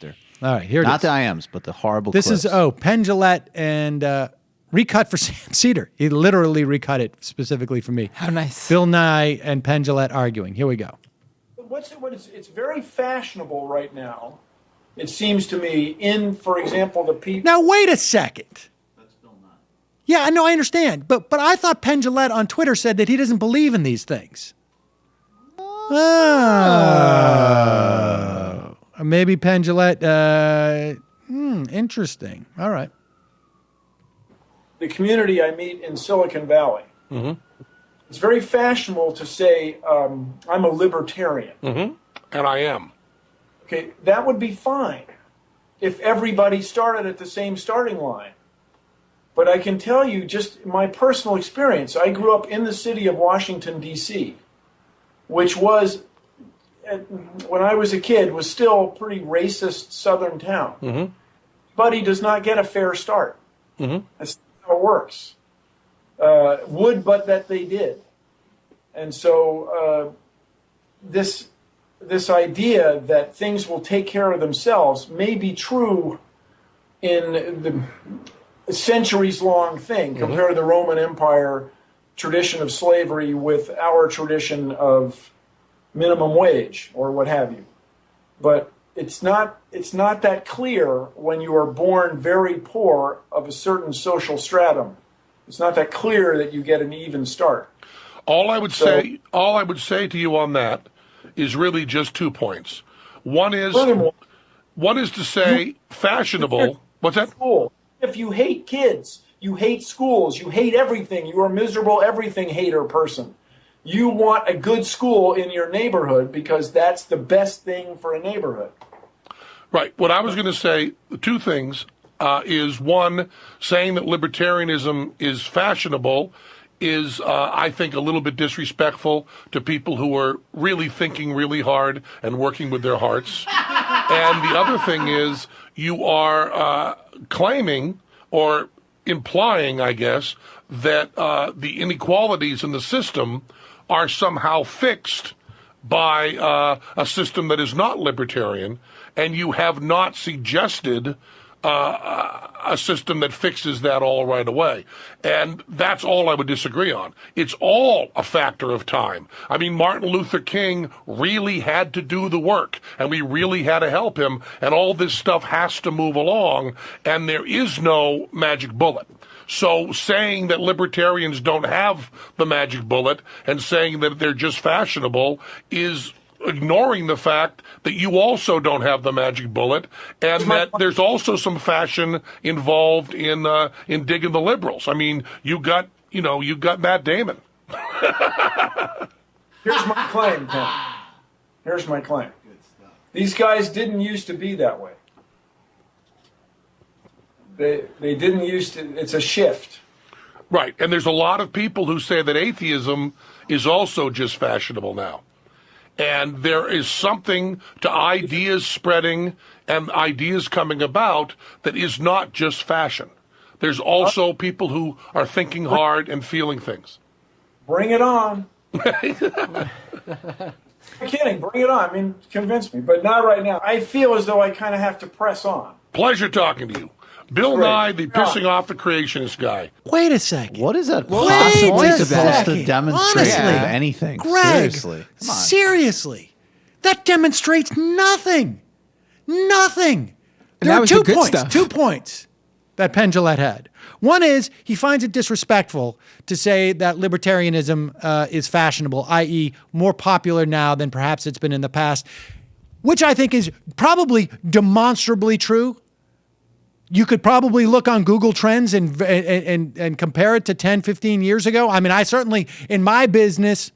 character. All right, here it is. Not the IMs, but the horrible This clips. is, Penn Jillette and recut for Seder. He literally recut it specifically for me. How nice. Bill Nye and Penn Jillette arguing. Here we go. It's very fashionable right now, it seems to me, for example, the people. Now, wait a second. That's Bill Nye. Yeah, no, I understand. But I thought Penn Jillette on Twitter said that he doesn't believe in these things. Oh. Maybe Penn Jillette. Interesting. All right. The community I meet in Silicon Valley. Mm-hmm. It's very fashionable to say, I'm a libertarian. Mm-hmm. And I am. Okay, that would be fine if everybody started at the same starting line. But I can tell you just my personal experience. I grew up in the city of Washington, D.C., which was, when I was a kid, was still a pretty racist southern town. Mm-hmm. But he does not get a fair start. Mm-hmm. That's how it works. Would but that they did. And so this idea that things will take care of themselves may be true in the centuries-long thing. Mm-hmm. Compare the Roman Empire tradition of slavery with our tradition of minimum wage or what have you. But it's not that clear when you are born very poor of a certain social stratum. It's not that clear that you get an even start. All I would say to you on that is really just 2 points. One is to say fashionable. What's that? School. If you hate kids, you hate schools, you hate everything, you are a miserable everything hater person. You want a good school in your neighborhood because that's the best thing for a neighborhood. Right. What I was going to say, 2 things, is one, saying that libertarianism is fashionable is, I think, a little bit disrespectful to people who are really thinking really hard and working with their hearts. And the other thing is you are claiming or implying, I guess, that the inequalities in the system are somehow fixed by a system that is not libertarian, and you have not suggested a system that fixes that all right away. And that's all I would disagree on. It's all a factor of time. I mean, Martin Luther King really had to do the work, and we really had to help him, and all this stuff has to move along, and there is no magic bullet. So saying that libertarians don't have the magic bullet and saying that they're just fashionable is ignoring the fact that you also don't have the magic bullet, and that there's also some fashion involved in digging the liberals. I mean, you got Matt Damon. Here's my claim, Penn. Here's my claim. These guys didn't used to be that way. They didn't used to. It's a shift. Right, and there's a lot of people who say that atheism is also just fashionable now. And there is something to ideas spreading and ideas coming about that is not just fashion. There's also people who are thinking hard and feeling things. Bring it on. I'm kidding. Bring it on. I mean, convince me. But not right now. I feel as though I kind of have to press on. Pleasure talking to you. Bill Nye, the pissing off the creationist guy. Wait a second. What is that Wait possibly a supposed second. to demonstrate Honestly, of anything? Greg, Seriously. Come on. seriously. That demonstrates nothing. Nothing. And There that are was 2 the good points. stuff. 2 points that Penn Jillette had. One is he finds it disrespectful to say that libertarianism is fashionable, i.e. more popular now than perhaps it's been in the past, which I think is probably demonstrably true. You could probably look on Google Trends and compare it to 10, 15 years ago. I mean, I certainly, in my business,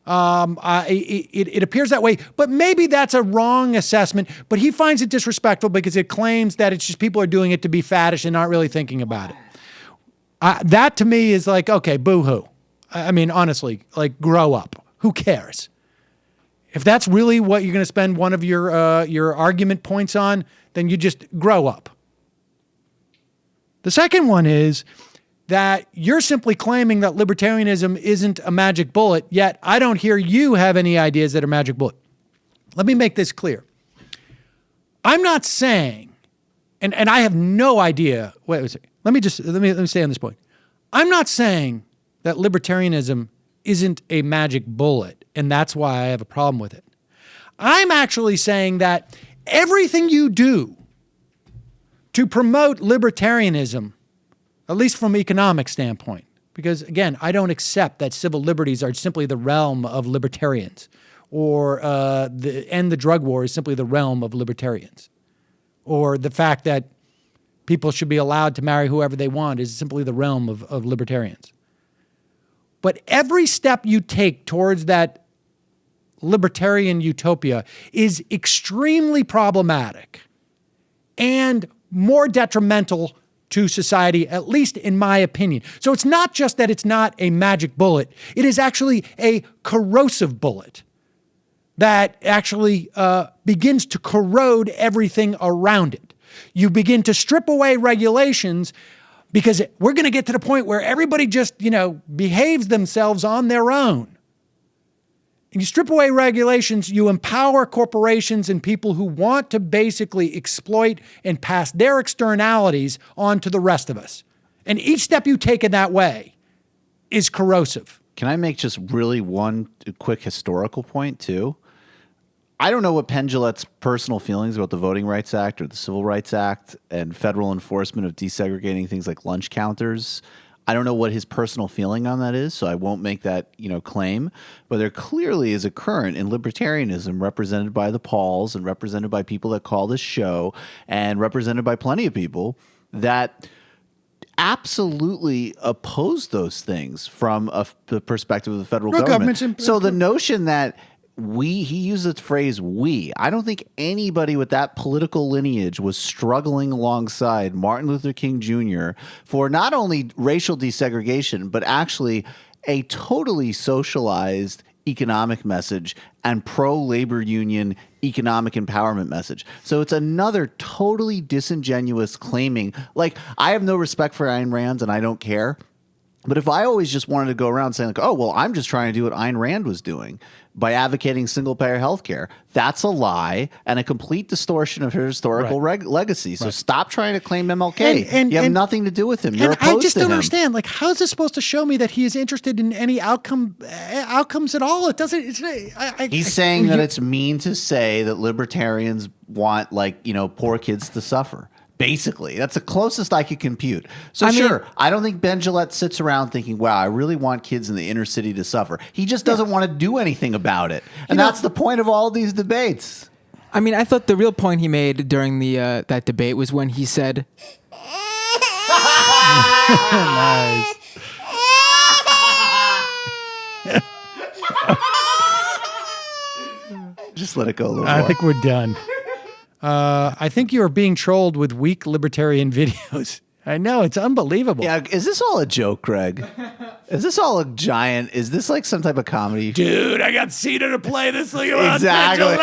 it appears that way. But maybe that's a wrong assessment. But he finds it disrespectful because it claims that it's just people are doing it to be faddish and not really thinking about it. That to me is like, okay, boo-hoo. I mean, honestly, like, grow up. Who cares? If that's really what you're going to spend one of your argument points on, then you just grow up. The second one is that you're simply claiming that libertarianism isn't a magic bullet, yet I don't hear you have any ideas that are magic bullet. Let me make this clear. I'm not saying, and I have no idea. Wait a second. Let me stay on this point. I'm not saying that libertarianism isn't a magic bullet, and that's why I have a problem with it. I'm actually saying that everything you do to promote libertarianism, at least from an economic standpoint, because again, I don't accept that civil liberties are simply the realm of libertarians, or end the drug war is simply the realm of libertarians, or the fact that people should be allowed to marry whoever they want is simply the realm of libertarians. But every step you take towards that libertarian utopia is extremely problematic and more detrimental to society, at least in my opinion. So it's not just that it's not a magic bullet, it is actually a corrosive bullet that actually begins to corrode everything around it. You begin to strip away regulations because we're going to get to the point where everybody just, behaves themselves on their own. And you strip away regulations, you empower corporations and people who want to basically exploit and pass their externalities on to the rest of us. And each step you take in that way is corrosive. Can I make just really one quick historical point, too? I don't know what Penn Jillette's personal feelings about the Voting Rights Act or the Civil Rights Act and federal enforcement of desegregating things like lunch counters. I don't know what his personal feeling on that is, so I won't make that, claim. But there clearly is a current in libertarianism represented by the Pauls and represented by people that call this show and represented by plenty of people that absolutely oppose those things from the perspective of the federal government. So the notion that he used the phrase we. I don't think anybody with that political lineage was struggling alongside Martin Luther King Jr. for not only racial desegregation, but actually a totally socialized economic message and pro-labor union economic empowerment message. So it's another totally disingenuous claiming, like, I have no respect for Ayn Rand and I don't care. But if I always just wanted to go around saying, like, oh, well, I'm just trying to do what Ayn Rand was doing by advocating single-payer health care, that's a lie and a complete distortion of her historical legacy. So stop trying to claim MLK. And you have nothing to do with him. You're opposed to him. I just don't understand. Like, how is this supposed to show me that he is interested in any outcomes at all? It doesn't. He's saying that it's mean to say that libertarians want, poor kids to suffer. Basically, that's the closest I could compute. So I don't think Penn Jillette sits around thinking, wow, I really want kids in the inner city to suffer. He just doesn't want to do anything about it. And that's the point of all these debates. I mean, I thought the real point he made during the that debate was when he said... Nice. Just let it go a little I more. think we're done. I think you are being trolled with weak libertarian videos. I know, it's unbelievable. Yeah, is this all a joke, Greg? Is this all a giant? Is this like some type of comedy? Dude, I got Seder to play this thing about Exactly.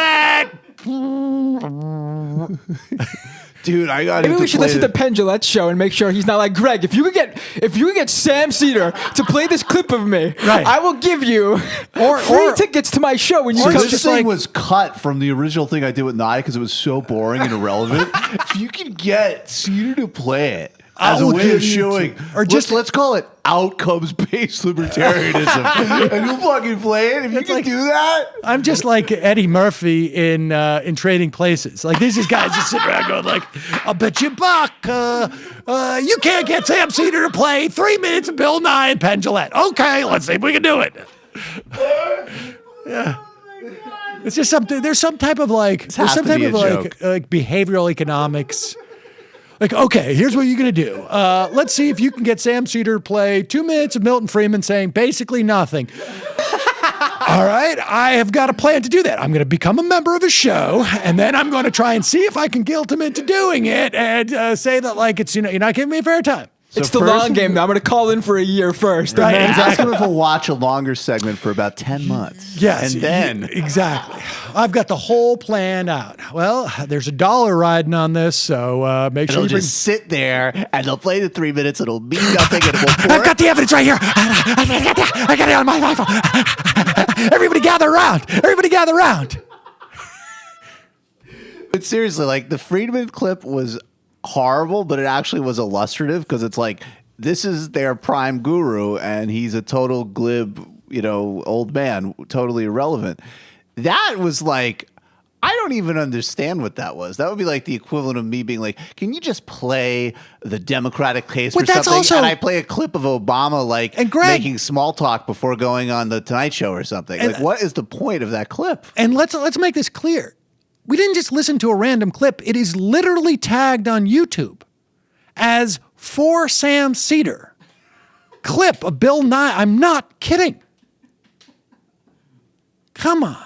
Dude, I got. Maybe we should listen to Penn Jillette's show and make sure he's not like, Greg, if you could get Sam Seder to play this clip of me, right, I will give you free tickets to my show when you come. This thing was cut from the original thing I did with Nye because it was so boring and irrelevant. If you could get Seder to play it as a way of showing, or let's call it outcomes-based libertarianism, and you'll fucking play it. If you can do that, I'm just like Eddie Murphy in Trading Places. Like these guys just sit around going like, "I'll bet you a buck, you can't get Sam Seder to play 3 minutes of Bill Nye and Penn Jillette." Okay, let's see if we can do it. Yeah. It's just something. There's some type of behavioral economics. Like, okay, here's what you're going to do. Let's see if you can get Sam Seder to play 2 minutes of Milton Friedman saying basically nothing. All right, I have got a plan to do that. I'm going to become a member of his show, and then I'm going to try and see if I can guilt him into doing it and say that, like, it's, you're not giving me a fair time. It's the long game, though. I'm going to call in for a year first. Right, ask him if he'll watch a longer segment for about 10 months. Yes. And then. Exactly. I've got the whole plan out. Well, there's $1 riding on this, so make sure you just sit there, and they'll play the 3 minutes, it'll mean nothing, and we'll I've got the evidence right here. I got it on my iPhone. Everybody gather around. Everybody gather around. But seriously, like the Friedman clip was horrible, but it actually was illustrative because it's like this is their prime guru, and he's a total glib, old man, totally irrelevant. That was like, I don't even understand what that was. That would be like the equivalent of me being like, can you just play the Democratic case for something? Also, and I play a clip of Obama making small talk before going on the Tonight Show or something. Like, what is the point of that clip? And let's make this clear. We didn't just listen to a random clip. It is literally tagged on YouTube as for Sam Seder. Clip of Bill Nye. I'm not kidding. Come on.